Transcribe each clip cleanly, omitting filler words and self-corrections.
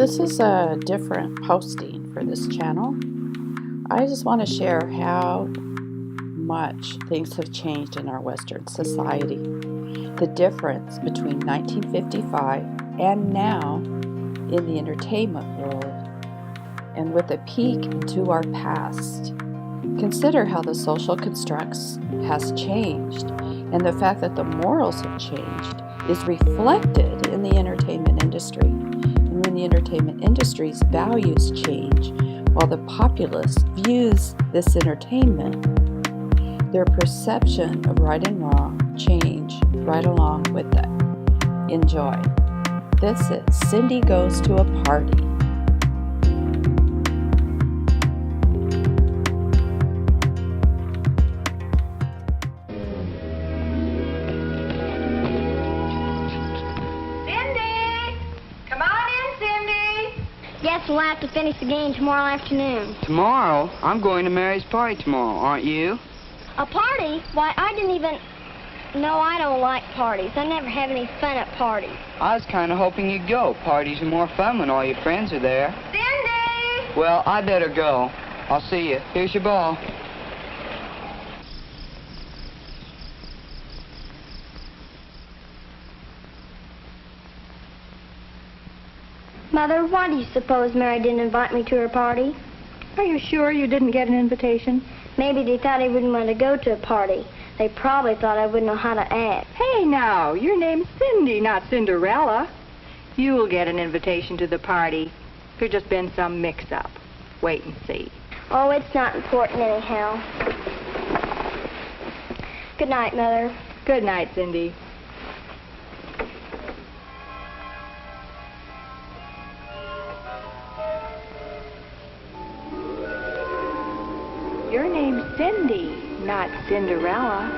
This is a different posting for this channel. I just want to share how much things have changed in our Western society. The difference between 1955 and now in the entertainment world, and with a peek into our past. Consider how the social constructs has changed, and the fact that the morals have changed is reflected in the entertainment industry. And when the entertainment industry's values change, while the populace views this entertainment, their perception of right and wrong change right along with it. Enjoy. This is Cindy Goes to a Party. Yes, we'll have to finish the game tomorrow afternoon. Tomorrow? I'm going to Mary's party tomorrow, aren't you? A party? Why, I didn't even... No, I don't like parties. I never have any fun at parties. I was kind of hoping you'd go. Parties are more fun when all your friends are there. Cindy! Well, I better go. I'll see you. Here's your ball. Mother, why do you suppose Mary didn't invite me to her party? Are you sure you didn't get an invitation? Maybe they thought I wouldn't want to go to a party. They probably thought I wouldn't know how to act. Hey, now, your name's Cindy, not Cinderella. You'll get an invitation to the party. There's just been some mix-up. Wait and see. Oh, it's not important anyhow. Good night, Mother. Good night, Cindy. Your name's Cindy, not Cinderella.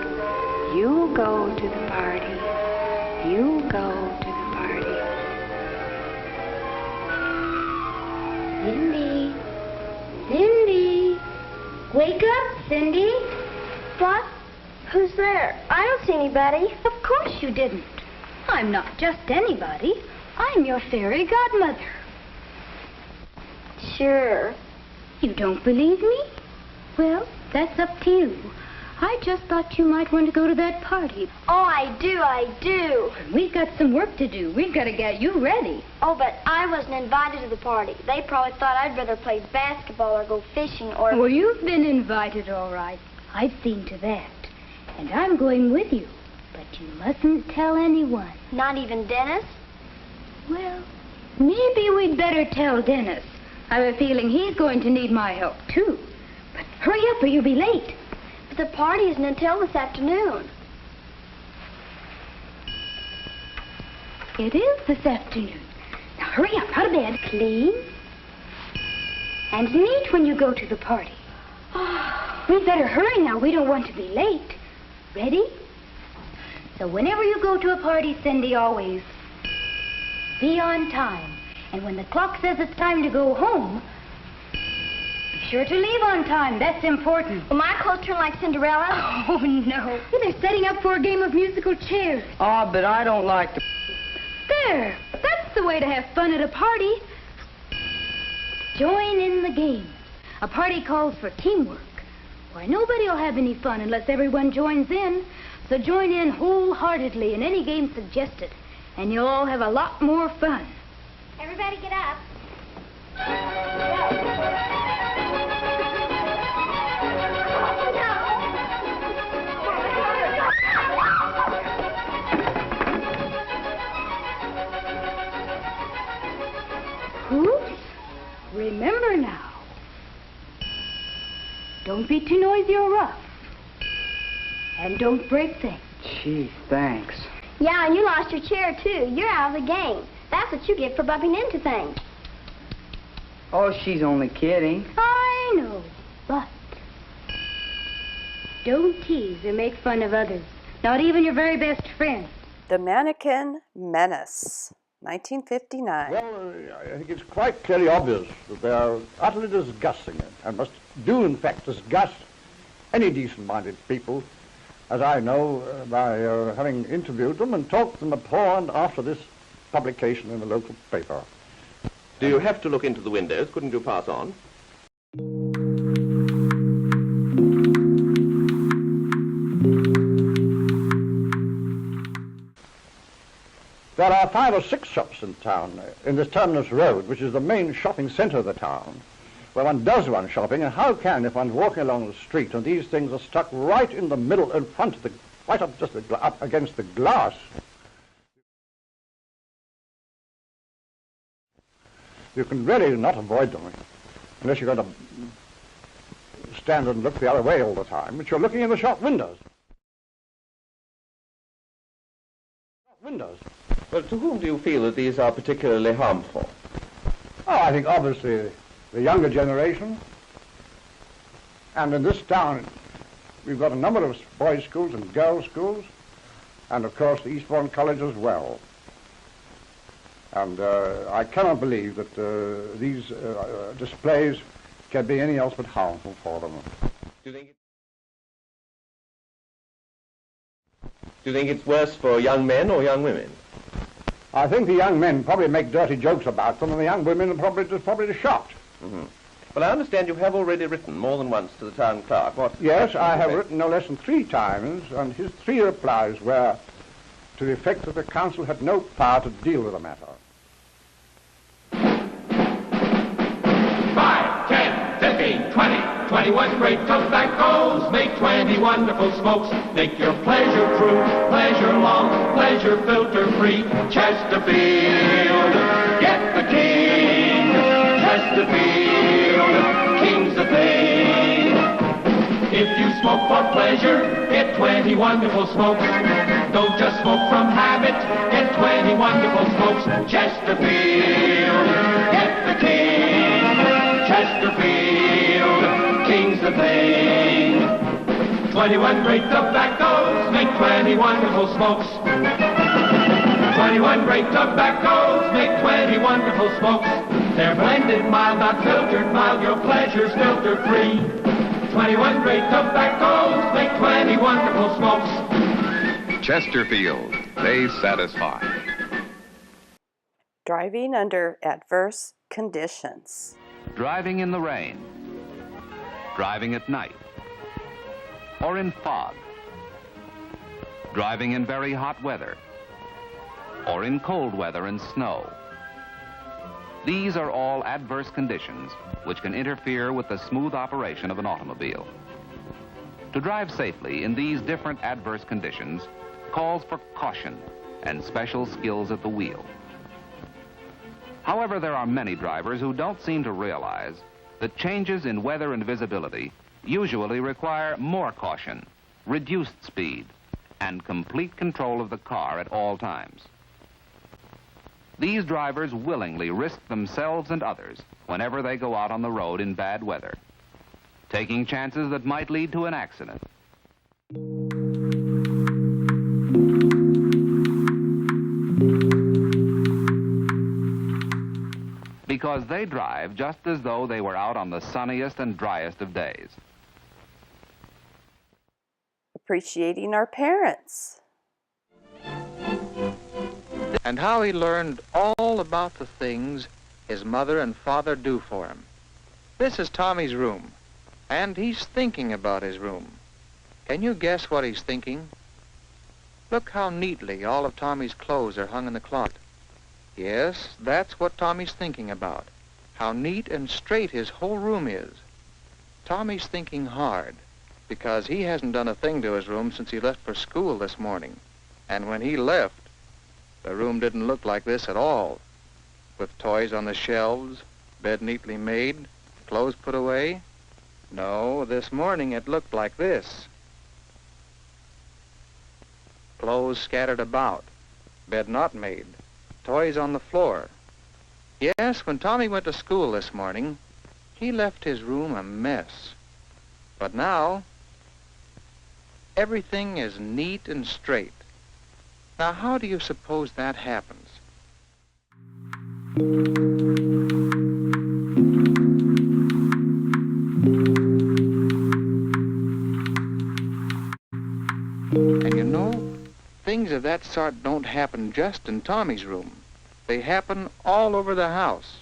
You'll go to the party. You'll go to the party. Cindy. Cindy. Wake up, Cindy. What? Who's there? I don't see anybody. Of course you didn't. I'm not just anybody. I'm your fairy godmother. Sure. You don't believe me? Well, that's up to you. I just thought you might want to go to that party. Oh, I do. We've got some work to do. We've got to get you ready. Oh, but I wasn't invited to the party. They probably thought I'd rather play basketball or go fishing or... Well, you've been invited, all right. I've seen to that. And I'm going with you. But you mustn't tell anyone. Not even Dennis? Well, maybe we'd better tell Dennis. I have a feeling he's going to need my help, too. But hurry up or you'll be late. But the party isn't until this afternoon. It is this afternoon. Now hurry up, out of bed, clean, and neat when you go to the party. We'd better hurry now. We don't want to be late. Ready? So whenever you go to a party, Cindy, always be on time. And when the clock says it's time to go home, be sure to leave on time. That's important. Will my clothes turn like Cinderella? Oh, no. They're setting up for a game of musical chairs. Oh, but I don't like to... There. That's the way to have fun at a party. Join in the game. A party calls for teamwork. Why, nobody will have any fun unless everyone joins in. So join in wholeheartedly in any game suggested, and you'll all have a lot more fun. Everybody get up. Oops. Remember now. Don't be too noisy or rough. And don't break things. Gee, thanks. Yeah, and you lost your chair, too. You're out of the game. That's what you get for bumping into things. Oh, she's only kidding. I know, but don't tease or make fun of others. Not even your very best friend. The Mannequin Menace, 1959. Well, I think it's quite clearly obvious that they are utterly disgusting and must do, in fact, disgust any decent-minded people, as I know by having interviewed them and talked to them before and after this publication in the local paper. Do you have to look into the windows? Couldn't you pass on? There are 5 or 6 shops in town, in this Terminus Road, which is the main shopping centre of the town, where one does one shopping, and how can, if one's walking along the street and these things are stuck right in the middle, in front of the, right up just up against the glass, you can really not avoid them, unless you're going to stand and look the other way all the time, but you're looking in the shop windows. Well, to whom do you feel that these are particularly harmful? Oh, I think obviously the younger generation. And in this town, we've got a number of boys' schools and girls' schools, and of course the Eastbourne College as well. And I cannot believe that these displays can be anything else but harmful for them. Do you think it's worse for young men or young women? I think the young men probably make dirty jokes about them, and the young women are probably shocked. Mm-hmm. Well, I understand you have already written more than once to the town clerk. Yes, I have written no less than 3 times, and his 3 replies were to the effect that the council had no power to deal with the matter. 5, 10, 15, 20, 21 great tobaccos, make 20 wonderful smokes, make your pleasure true, pleasure long, pleasure filter free. Chesterfield, get the king. Chesterfield, king's the thing. If you smoke for pleasure, get 20 wonderful smokes. Don't just smoke from habit, get 20 wonderful smokes. Chesterfield, get the king. Chesterfield, king's the thing. 21 great tobaccos make 20 wonderful smokes. 21 great tobaccos make 20 wonderful smokes. They're blended mild, not filtered mild, your pleasure's filter free. 21 great tobaccos make 20 wonderful smokes. Chesterfield, they satisfy. Driving under adverse conditions. Driving in the rain, driving at night, or in fog, driving in very hot weather, or in cold weather and snow. These are all adverse conditions which can interfere with the smooth operation of an automobile. To drive safely in these different adverse conditions calls for caution and special skills at the wheel. However, there are many drivers who don't seem to realize that changes in weather and visibility usually require more caution, reduced speed, and complete control of the car at all times. These drivers willingly risk themselves and others whenever they go out on the road in bad weather, taking chances that might lead to an accident. Because they drive just as though they were out on the sunniest and driest of days. Appreciating our parents. And how he learned all about the things his mother and father do for him. This is Tommy's room, and he's thinking about his room. Can you guess what he's thinking? Look how neatly all of Tommy's clothes are hung in the closet. Yes, that's what Tommy's thinking about, how neat and straight his whole room is. Tommy's thinking hard, because he hasn't done a thing to his room since he left for school this morning. And when he left, the room didn't look like this at all, with toys on the shelves, bed neatly made, clothes put away. No, this morning it looked like this. Clothes scattered about, bed not made, toys on the floor. Yes, when Tommy went to school this morning, he left his room a mess. But now, everything is neat and straight. Now, how do you suppose that happens? And you know, things of that sort don't happen just in Tommy's room. They happen all over the house.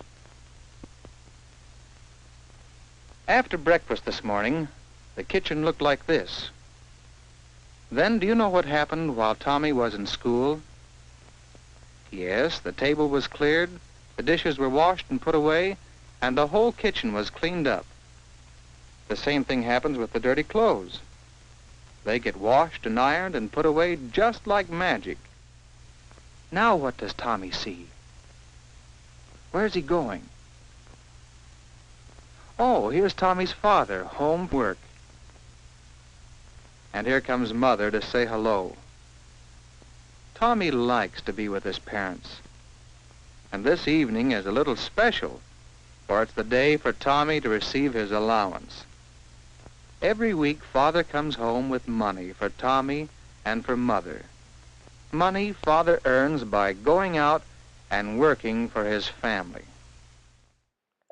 After breakfast this morning, the kitchen looked like this. Then, do you know what happened while Tommy was in school? Yes, the table was cleared, the dishes were washed and put away, and the whole kitchen was cleaned up. The same thing happens with the dirty clothes. They get washed and ironed and put away just like magic. Now what does Tommy see? Where's he going? Oh, here's Tommy's father, home from work. And here comes Mother to say hello. Tommy likes to be with his parents. And this evening is a little special, for it's the day for Tommy to receive his allowance. Every week, Father comes home with money for Tommy and for Mother. Money Father earns by going out and working for his family.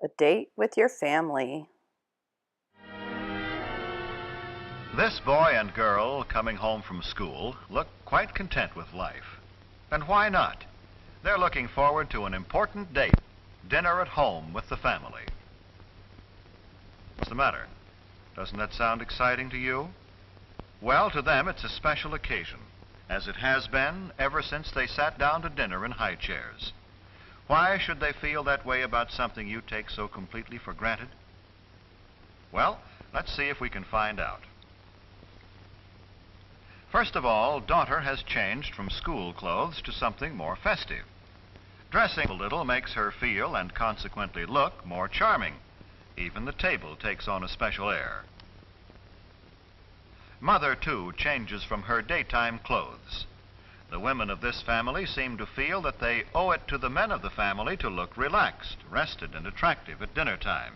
A date with your family. This boy and girl coming home from school look quite content with life. And why not? They're looking forward to an important date, dinner at home with the family. What's the matter? Doesn't that sound exciting to you? Well, to them it's a special occasion, as it has been ever since they sat down to dinner in high chairs. Why should they feel that way about something you take so completely for granted? Well, let's see if we can find out. First of all, daughter has changed from school clothes to something more festive. Dressing a little makes her feel and consequently look more charming. Even the table takes on a special air. Mother, too, changes from her daytime clothes. The women of this family seem to feel that they owe it to the men of the family to look relaxed, rested, and attractive at dinner time.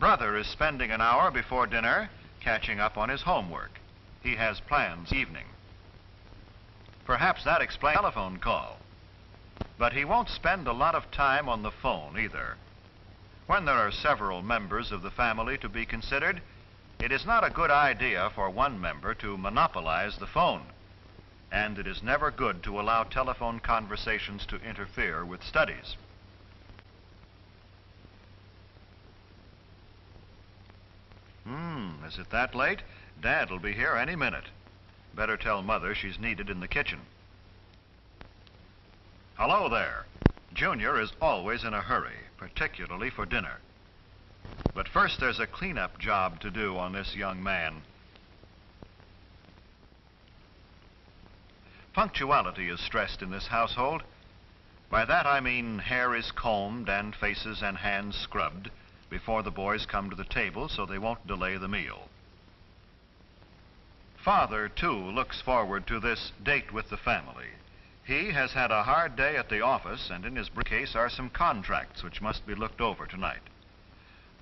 Brother is spending an hour before dinner catching up on his homework. He has plans this evening. Perhaps that explains the telephone call. But he won't spend a lot of time on the phone either. When there are several members of the family to be considered, it is not a good idea for one member to monopolize the phone. And it is never good to allow telephone conversations to interfere with studies. Is it that late? Dad'll be here any minute. Better tell Mother she's needed in the kitchen. Hello there. Junior is always in a hurry, particularly for dinner. But first there's a cleanup job to do on this young man. Punctuality is stressed in this household. By that I mean hair is combed and faces and hands scrubbed before the boys come to the table so they won't delay the meal. Father, too, looks forward to this date with the family. He has had a hard day at the office, and in his briefcase are some contracts which must be looked over tonight.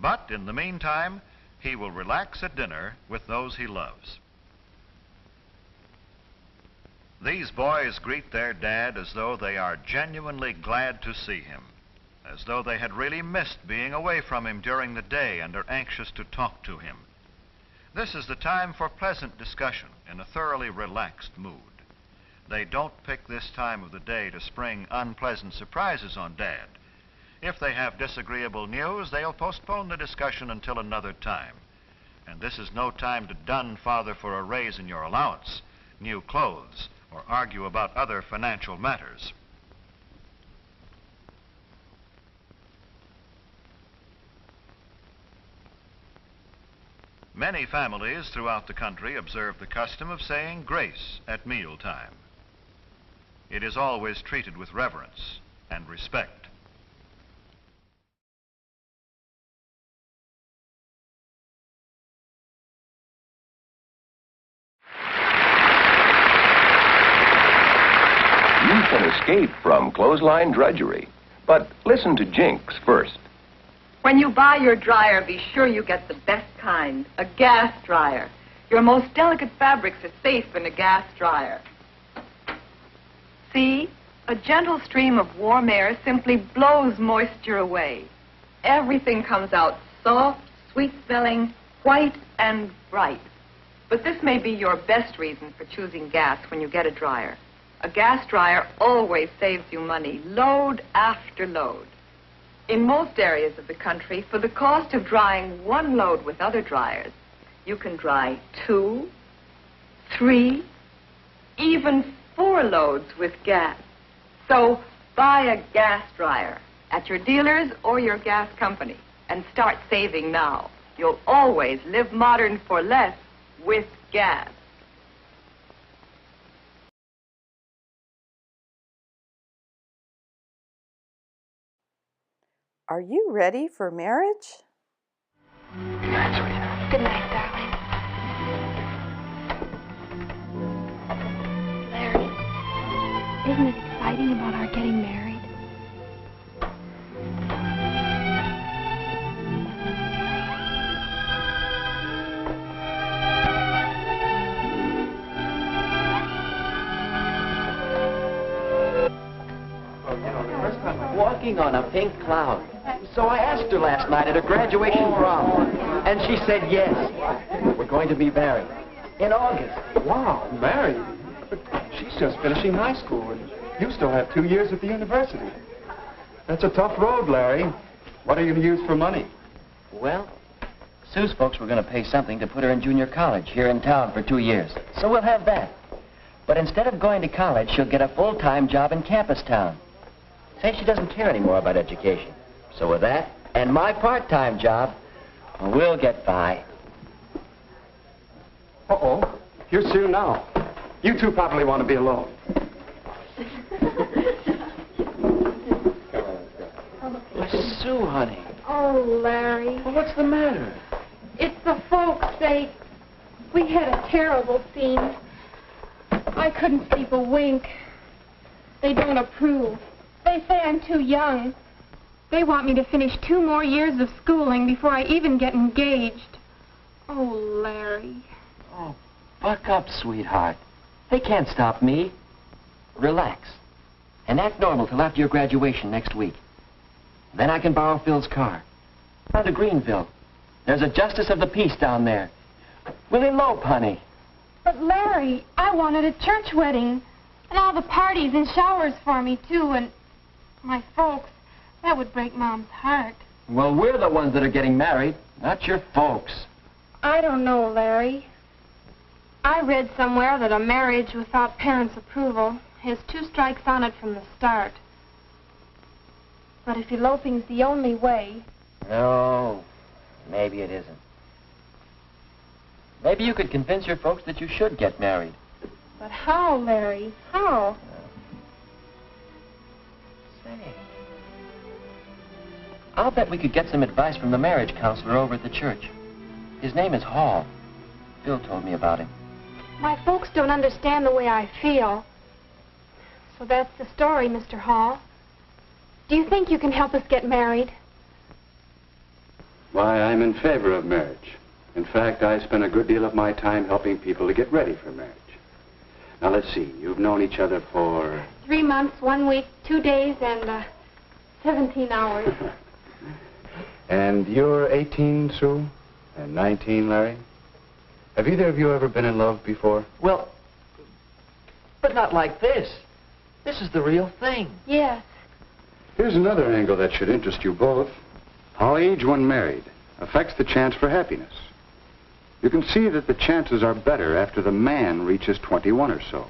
But in the meantime, he will relax at dinner with those he loves. These boys greet their dad as though they are genuinely glad to see him, as though they had really missed being away from him during the day and are anxious to talk to him. This is the time for pleasant discussion in a thoroughly relaxed mood. They don't pick this time of the day to spring unpleasant surprises on Dad. If they have disagreeable news, they'll postpone the discussion until another time. And this is no time to dun Father for a raise in your allowance, new clothes, or argue about other financial matters. Many families throughout the country observe the custom of saying grace at mealtime. It is always treated with reverence and respect. You can escape from clothesline drudgery, but listen to Jinx first. When you buy your dryer, be sure you get the best kind, a gas dryer. Your most delicate fabrics are safe in a gas dryer. See? A gentle stream of warm air simply blows moisture away. Everything comes out soft, sweet-smelling, white, and bright. But this may be your best reason for choosing gas when you get a dryer. A gas dryer always saves you money, load after load. In most areas of the country, for the cost of drying one load with other dryers, you can dry 2, 3, even 4 loads with gas. So buy a gas dryer at your dealer's or your gas company and start saving now. You'll always live modern for less with gas. Are you ready for marriage? Good night, sweetheart. Good night, darling. Larry, isn't it exciting about our getting married? Walking on a pink cloud. So I asked her last night at her graduation prom, and she said yes. We're going to be married in August. Wow, married? But she's just finishing high school, and you still have 2 years at the university. That's a tough road, Larry. What are you going to use for money? Well, Sue's folks were going to pay something to put her in junior college here in town for 2 years. So we'll have that. But instead of going to college, she'll get a full-time job in campus town. Say she doesn't care anymore about education. So with that, and my part-time job, we'll get by. Uh-oh. Here's Sue now. You two probably want to be alone. Sue, honey. Oh, Larry. Well, what's the matter? It's the folks' sake. We had a terrible scene. I couldn't sleep a wink. They don't approve. They say I'm too young. They want me to finish 2 more years of schooling before I even get engaged. Oh, Larry. Oh, buck up, sweetheart. They can't stop me. Relax. And act normal till after your graduation next week. Then I can borrow Phil's car. Down to Greenville. There's a justice of the peace down there. We'll elope, honey. But, Larry, I wanted a church wedding. And all the parties and showers for me, too, and my folks. That would break Mom's heart. Well, we're the ones that are getting married, not your folks. I don't know, Larry. I read somewhere that a marriage without parents' approval has 2 strikes on it from the start. But if eloping's the only way... No, maybe it isn't. Maybe you could convince your folks that you should get married. But how, Larry? How? Say, I'll bet we could get some advice from the marriage counselor over at the church. His name is Hall. Phil told me about him. My folks don't understand the way I feel. So that's the story, Mr. Hall. Do you think you can help us get married? Why, I'm in favor of marriage. In fact, I spend a good deal of my time helping people to get ready for marriage. Now, let's see. You've known each other for... 3 months, 1 week, 2 days, and 17 hours. And you're 18, Sue? And 19, Larry? Have either of you ever been in love before? Well, but not like this. This is the real thing. Yes. Here's another angle that should interest you both. How age when married affects the chance for happiness. You can see that the chances are better after the man reaches 21 or so.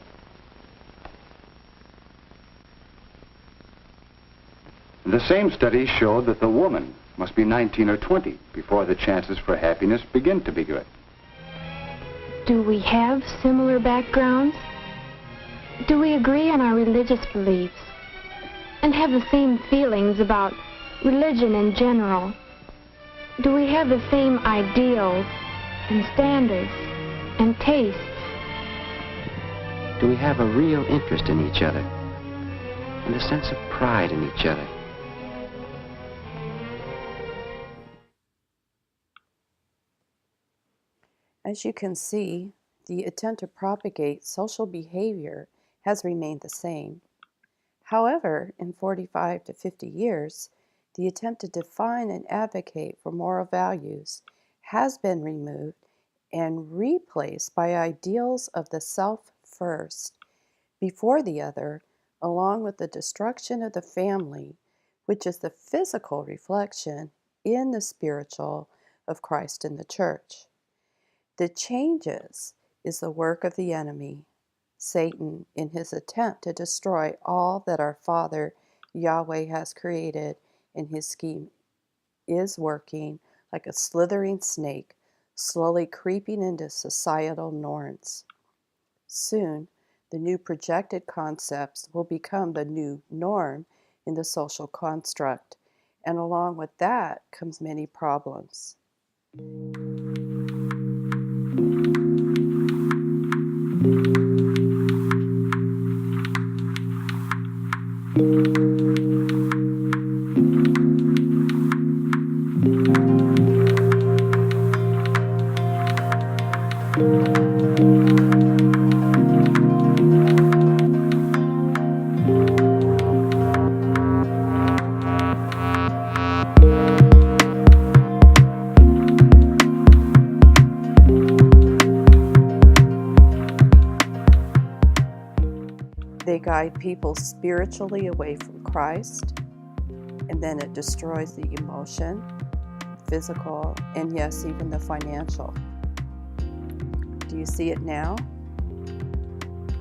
The same study showed that the woman must be 19 or 20 before the chances for happiness begin to be good. Do we have similar backgrounds? Do we agree on our religious beliefs? And have the same feelings about religion in general? Do we have the same ideals and standards and tastes? Do we have a real interest in each other and a sense of pride in each other? As you can see, the attempt to propagate social behavior has remained the same. However, in 45 to 50 years, the attempt to define and advocate for moral values has been removed and replaced by ideals of the self first, before the other, along with the destruction of the family, which is the physical reflection in the spiritual of Christ in the church. The changes is the work of the enemy, Satan, in his attempt to destroy all that our Father Yahweh has created, and his scheme is working like a slithering snake, slowly creeping into societal norms. Soon, the new projected concepts will become the new norm in the social construct, and along with that comes many problems. They guide people spiritually away from Christ, and then it destroys the emotion, physical, and yes, even the financial. Do you see it now?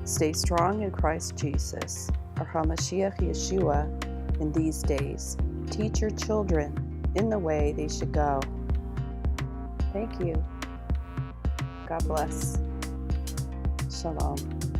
Stay strong in Christ Jesus, our HaMashiach Yeshua, in these days. Teach your children in the way they should go. Thank you. God bless. Shalom.